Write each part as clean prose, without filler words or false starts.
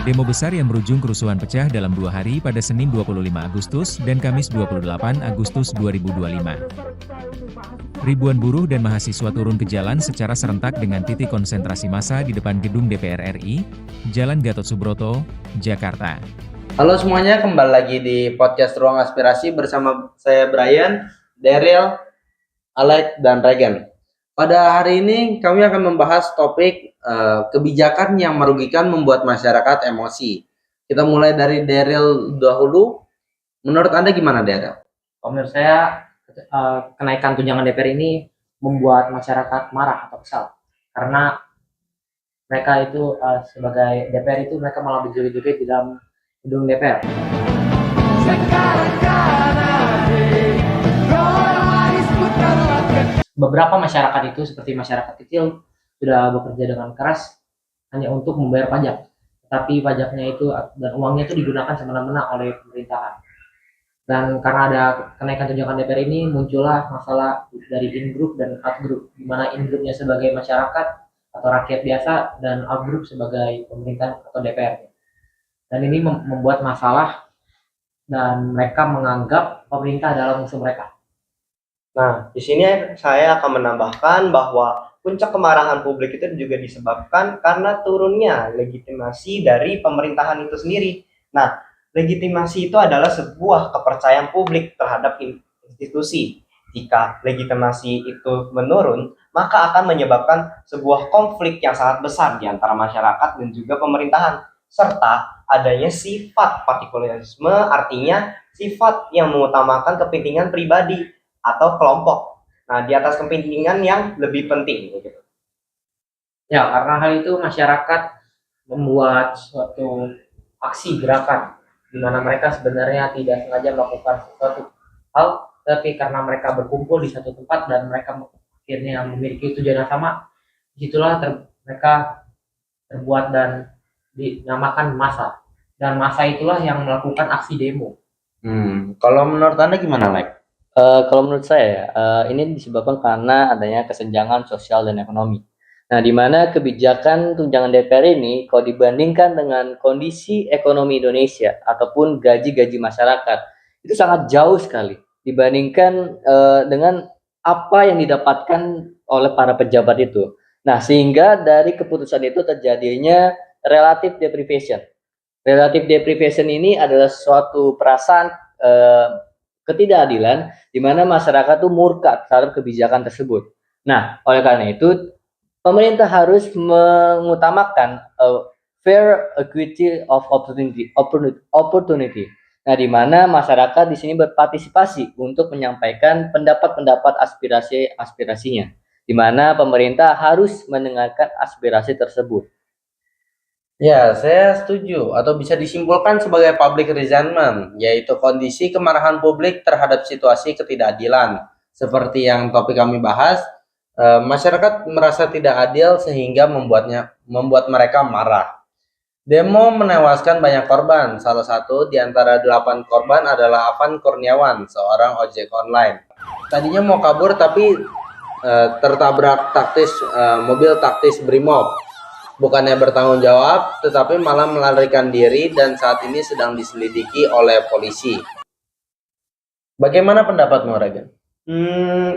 Demo besar yang berujung kerusuhan pecah dalam 2 hari pada Senin 25 Agustus dan Kamis 28 Agustus 2025. Ribuan buruh dan mahasiswa turun ke jalan secara serentak dengan titik konsentrasi massa di depan gedung DPR RI, Jalan Gatot Subroto, Jakarta. Halo semuanya, kembali lagi di podcast Ruang Aspirasi bersama saya Brian, Daryl, Alec, dan Regen. Pada hari ini kami akan membahas topik kebijakan yang merugikan membuat masyarakat emosi. Kita mulai dari Daryl dahulu. Menurut Anda gimana, Daryl? Menurut saya kenaikan tunjangan DPR ini membuat masyarakat marah atau kesal karena mereka itu sebagai DPR itu mereka malah berjoget-joget di dalam gedung DPR. Beberapa masyarakat itu seperti masyarakat kecil sudah bekerja dengan keras hanya untuk membayar pajak, tapi pajaknya itu dan uangnya itu digunakan semena-mena oleh pemerintahan. Dan karena ada kenaikan tunjangan DPR ini muncullah masalah dari in-group dan out-group, di mana in-groupnya sebagai masyarakat atau rakyat biasa dan out-group sebagai pemerintah atau DPR. Dan ini membuat masalah dan mereka menganggap pemerintah adalah musuh mereka. Nah, di sini saya akan menambahkan bahwa puncak kemarahan publik itu juga disebabkan karena turunnya legitimasi dari pemerintahan itu sendiri. Nah, legitimasi itu adalah sebuah kepercayaan publik terhadap institusi. Jika legitimasi itu menurun, maka akan menyebabkan sebuah konflik yang sangat besar di antara masyarakat dan juga pemerintahan, serta adanya sifat partikularisme, artinya sifat yang mengutamakan kepentingan pribadi atau kelompok. Nah, di atas kepentingan yang lebih penting gitu. Ya, karena hal itu masyarakat membuat suatu aksi gerakan di mana mereka sebenarnya tidak sengaja melakukan sesuatu hal, tapi karena mereka berkumpul di satu tempat dan mereka akhirnya memiliki tujuan yang sama, disitulah mereka terbuat dan dinamakan massa. Dan massa itulah yang melakukan aksi demo. Kalau menurut Anda gimana, Lek? Kalau menurut saya, ini disebabkan karena adanya kesenjangan sosial dan ekonomi. Nah, di mana kebijakan tunjangan DPR ini, kalau dibandingkan dengan kondisi ekonomi Indonesia ataupun gaji-gaji masyarakat, itu sangat jauh sekali dibandingkan dengan apa yang didapatkan oleh para pejabat itu. Nah, sehingga dari keputusan itu terjadinya relative deprivation. Relative deprivation ini adalah suatu perasaan ketidakadilan di mana masyarakat tuh murka terhadap kebijakan tersebut. Nah, oleh karena itu pemerintah harus mengutamakan fair equity of opportunity. Nah, di mana masyarakat di sini berpartisipasi untuk menyampaikan pendapat-pendapat aspirasinya, di mana pemerintah harus mendengarkan aspirasi tersebut. Ya, saya setuju atau bisa disimpulkan sebagai public resentment, yaitu kondisi kemarahan publik terhadap situasi ketidakadilan. Seperti yang topik kami bahas, masyarakat merasa tidak adil sehingga membuat mereka marah. Demo menewaskan banyak korban, salah satu di antara 8 korban adalah Afan Kurniawan, seorang ojek online. Tadinya mau kabur tapi tertabrak mobil taktis Brimob. Bukannya bertanggung jawab, tetapi malah melarikan diri dan saat ini sedang diselidiki oleh polisi. Bagaimana pendapatmu, Regen?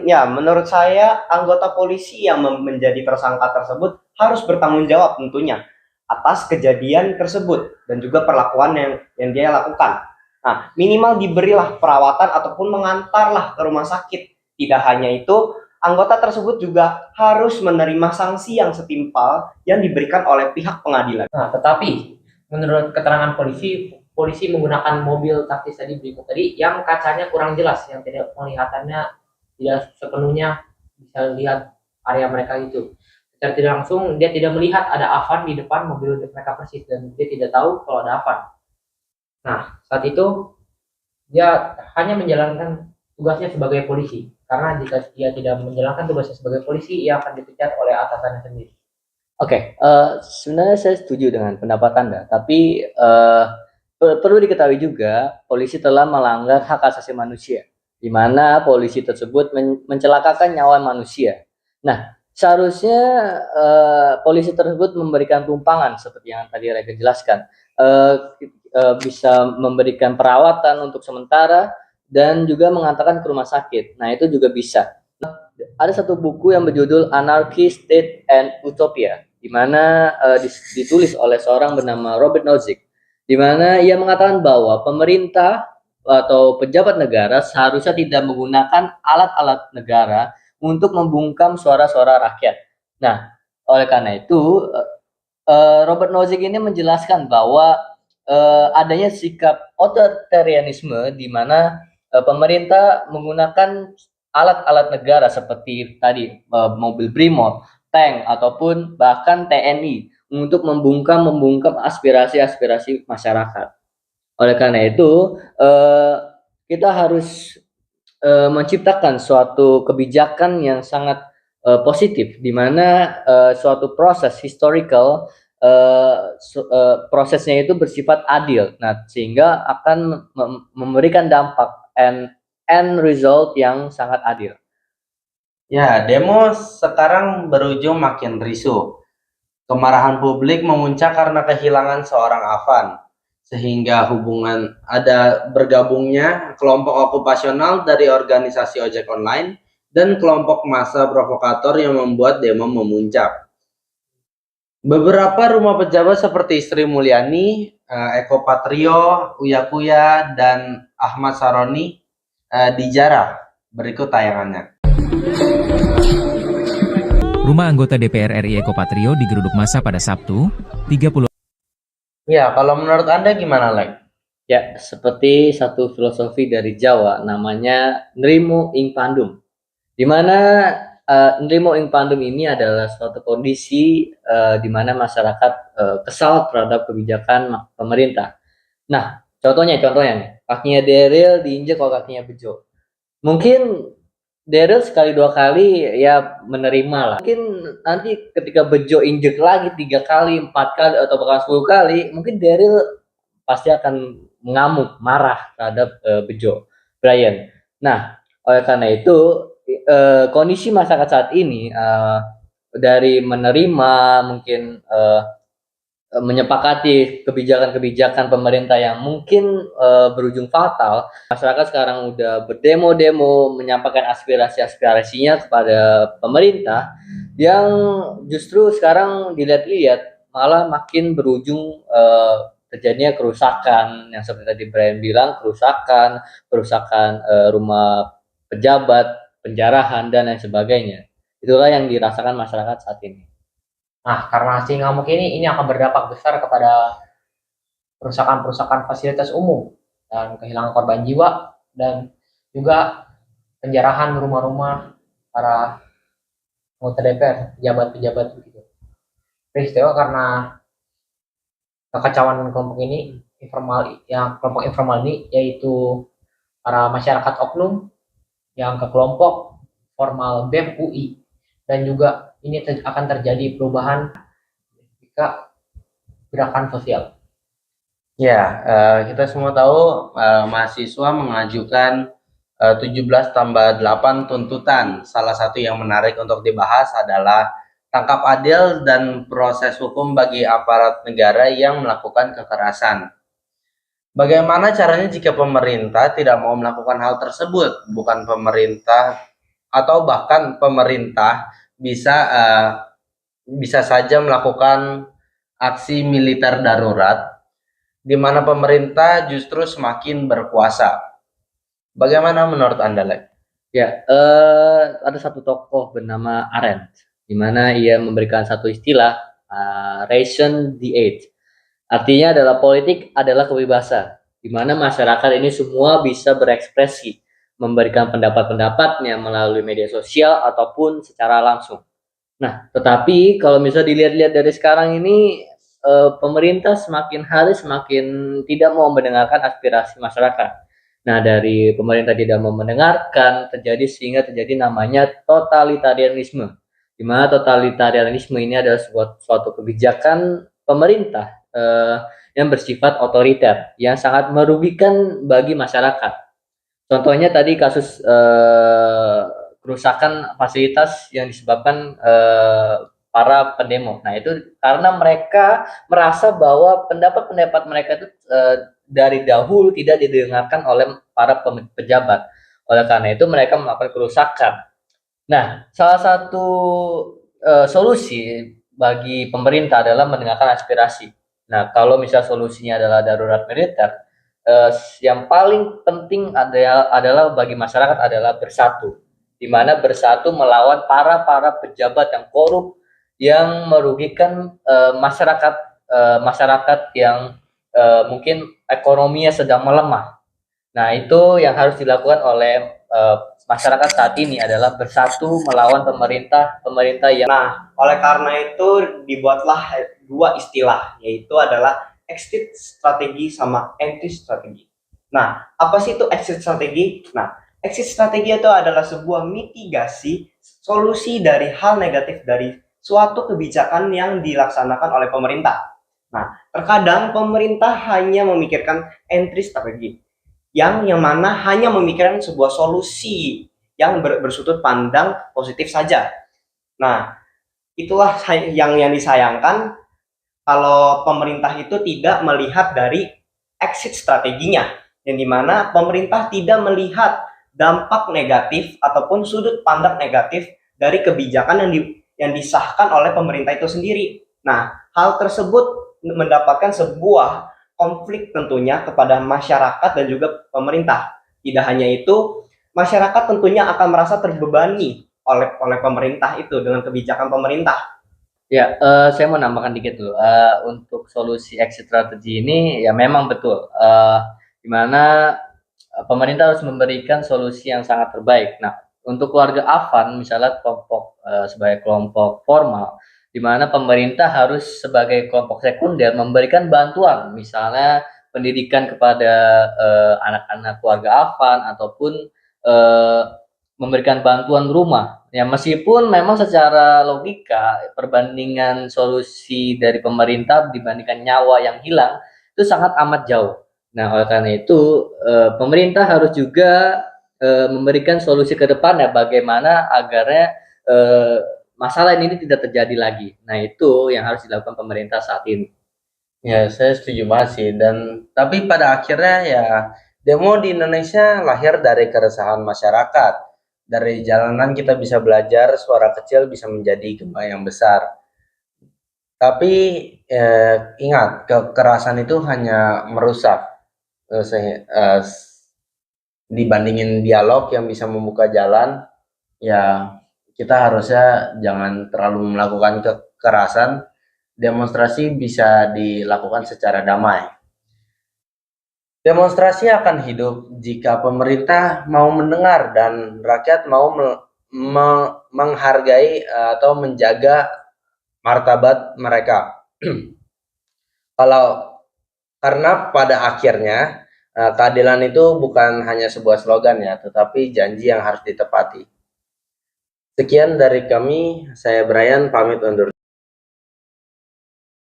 Ya, menurut saya anggota polisi yang menjadi tersangka tersebut harus bertanggung jawab tentunya atas kejadian tersebut dan juga perlakuan yang dia lakukan. Nah, minimal diberilah perawatan ataupun mengantarlah ke rumah sakit. Tidak hanya itu, anggota tersebut juga harus menerima sanksi yang setimpal yang diberikan oleh pihak pengadilan. Nah, tetapi menurut keterangan polisi menggunakan mobil taktis berikut tadi yang kacanya kurang jelas, yang tidak penglihatannya tidak sepenuhnya bisa lihat area mereka itu. Secara tidak langsung dia tidak melihat ada Avan di depan mobil mereka persis dan dia tidak tahu kalau ada Avan. Nah, saat itu dia hanya menjalankan tugasnya sebagai polisi. Karena jika dia tidak menjalankan tugasnya sebagai polisi, ia akan dipecat oleh atasannya sendiri. Oke, sebenarnya saya setuju dengan pendapat Anda, tapi perlu diketahui juga polisi telah melanggar hak asasi manusia, di mana polisi tersebut mencelakakan nyawa manusia. Nah, seharusnya polisi tersebut memberikan tumpangan seperti yang tadi Rega jelaskan, bisa memberikan perawatan untuk sementara dan juga mengantarkan ke rumah sakit. Nah, itu juga bisa. Ada satu buku yang berjudul Anarchy, State and Utopia, di mana ditulis oleh seorang bernama Robert Nozick, di mana ia mengatakan bahwa pemerintah atau pejabat negara seharusnya tidak menggunakan alat-alat negara untuk membungkam suara-suara rakyat. Nah, oleh karena itu Robert Nozick ini menjelaskan bahwa adanya sikap otoritarianisme di mana pemerintah menggunakan alat-alat negara seperti tadi mobil Brimob, tank ataupun bahkan TNI untuk membungkam aspirasi-aspirasi masyarakat. Oleh karena itu, kita harus menciptakan suatu kebijakan yang sangat positif, di mana suatu proses historical prosesnya itu bersifat adil. Nah, sehingga akan memberikan dampak end result yang sangat adil. Ya, demo sekarang berujung makin risuh. Kemarahan publik memuncak karena kehilangan seorang Afan, sehingga ada bergabungnya kelompok okupasional dari organisasi ojek online dan kelompok massa provokator yang membuat demo memuncak. Beberapa rumah pejabat seperti Sri Mulyani, Eko Patrio, Uya Kuya, dan Ahmad Saroni dijarah. Berikut tayangannya. Rumah anggota DPR RI Eko Patrio digeruduk massa pada Sabtu, 30. Ya, kalau menurut Anda gimana, Lek? Ya, seperti satu filosofi dari Jawa namanya Nrimo ing Pandum, di mana Nrimo ing Pandum ini adalah suatu kondisi di mana masyarakat kesal terhadap kebijakan pemerintah. Nah, contohnya nih, kakinya Daryl diinjek kalau kakinya Bejo. Mungkin Daryl sekali dua kali ya menerima lah. Mungkin nanti ketika Bejo injek lagi 3 kali, 4 kali atau bahkan 10 kali, mungkin Daryl pasti akan mengamuk, marah terhadap Bejo, Brian. Nah, oleh karena itu kondisi masyarakat saat ini dari menerima mungkin menyepakati kebijakan-kebijakan pemerintah yang mungkin berujung fatal, masyarakat sekarang udah berdemo-demo menyampaikan aspirasi-aspirasinya kepada pemerintah yang justru sekarang dilihat-lihat malah makin berujung terjadinya kerusakan yang seperti tadi Brian bilang, kerusakan rumah pejabat, penjarahan dan lain sebagainya. Itulah yang dirasakan masyarakat saat ini. Nah, karena aksi ngamuk ini akan berdampak besar kepada perusakan fasilitas umum dan kehilangan korban jiwa dan juga penjarahan rumah-rumah para anggota DPR, pejabat-pejabat begitu. Peristiwa karena kekacauan kelompok informal ini yaitu para masyarakat oknum yang ke kelompok formal BEM UI, dan juga ini akan terjadi perubahan jika gerakan sosial. Ya, kita semua tahu mahasiswa mengajukan 17 tambah 8 tuntutan. Salah satu yang menarik untuk dibahas adalah tangkap adil dan proses hukum bagi aparat negara yang melakukan kekerasan. Bagaimana caranya jika pemerintah tidak mau melakukan hal tersebut? Bukan pemerintah atau bahkan pemerintah bisa saja melakukan aksi militer darurat, di mana pemerintah justru semakin berkuasa. Bagaimana menurut Anda, Lek? Ya, ada satu tokoh bernama Arendt, di mana ia memberikan satu istilah, Raison d'être. Artinya adalah politik adalah kebebasan, di mana masyarakat ini semua bisa berekspresi, memberikan pendapat-pendapatnya melalui media sosial ataupun secara langsung. Nah, tetapi kalau misalnya dilihat-lihat dari sekarang ini, pemerintah semakin hari semakin tidak mau mendengarkan aspirasi masyarakat. Nah, dari pemerintah tidak mau mendengarkan, sehingga terjadi namanya totalitarianisme, di mana totalitarianisme ini adalah suatu kebijakan pemerintah yang bersifat otoriter, yang sangat merugikan bagi masyarakat. Contohnya tadi kasus kerusakan fasilitas yang disebabkan para pendemo. Nah, itu karena mereka merasa bahwa pendapat-pendapat mereka itu dari dahulu tidak didengarkan oleh para pejabat. Oleh karena itu mereka melakukan kerusakan. Nah, salah satu solusi bagi pemerintah adalah mendengarkan aspirasi. Nah, kalau misal solusinya adalah darurat militer, yang paling penting adalah bagi masyarakat adalah bersatu, di mana bersatu melawan para pejabat yang korup yang merugikan masyarakat yang mungkin ekonominya sedang melemah. Nah, itu yang harus dilakukan oleh masyarakat saat ini adalah bersatu melawan pemerintah yang. Nah, oleh karena itu dibuatlah dua istilah, yaitu adalah exit strategi sama entry strategi. Nah, apa sih itu exit strategi? Nah, exit strategi itu adalah sebuah mitigasi solusi dari hal negatif dari suatu kebijakan yang dilaksanakan oleh pemerintah. Nah, terkadang pemerintah hanya memikirkan entry strategi, yang mana hanya memikirkan sebuah solusi yang bersudut pandang positif saja. Nah, itulah yang disayangkan kalau pemerintah itu tidak melihat dari exit strateginya, yang dimana pemerintah tidak melihat dampak negatif ataupun sudut pandang negatif dari kebijakan yang disahkan oleh pemerintah itu sendiri. Nah, hal tersebut mendapatkan sebuah konflik tentunya kepada masyarakat dan juga pemerintah. Tidak hanya itu, masyarakat tentunya akan merasa terbebani oleh pemerintah itu dengan kebijakan pemerintah. Ya, saya mau nambahkan dikit dulu. Untuk solusi exit strategi ini ya memang betul, di mana pemerintah harus memberikan solusi yang sangat terbaik. Nah, untuk keluarga Afan misalnya sebagai kelompok formal, di mana pemerintah harus sebagai kelompok sekunder memberikan bantuan, misalnya pendidikan kepada anak-anak keluarga Afan ataupun memberikan bantuan rumah. Ya, meskipun memang secara logika perbandingan solusi dari pemerintah dibandingkan nyawa yang hilang itu sangat amat jauh. Nah, oleh karena itu pemerintah harus juga memberikan solusi ke depan ya, bagaimana agarnya masalah ini tidak terjadi lagi. Nah, itu yang harus dilakukan pemerintah saat ini. Ya, saya setuju banget sih. Tapi pada akhirnya ya demo di Indonesia lahir dari keresahan masyarakat. Dari jalanan kita bisa belajar suara kecil bisa menjadi gempa yang besar. Tapi ingat, kekerasan itu hanya merusak. Dibandingin dialog yang bisa membuka jalan, ya kita harusnya jangan terlalu melakukan kekerasan. Demonstrasi bisa dilakukan secara damai. Demonstrasi akan hidup jika pemerintah mau mendengar dan rakyat mau menghargai atau menjaga martabat mereka. Karena pada akhirnya keadilan itu bukan hanya sebuah slogan ya, tetapi janji yang harus ditepati. Sekian dari kami, saya Brian pamit undur.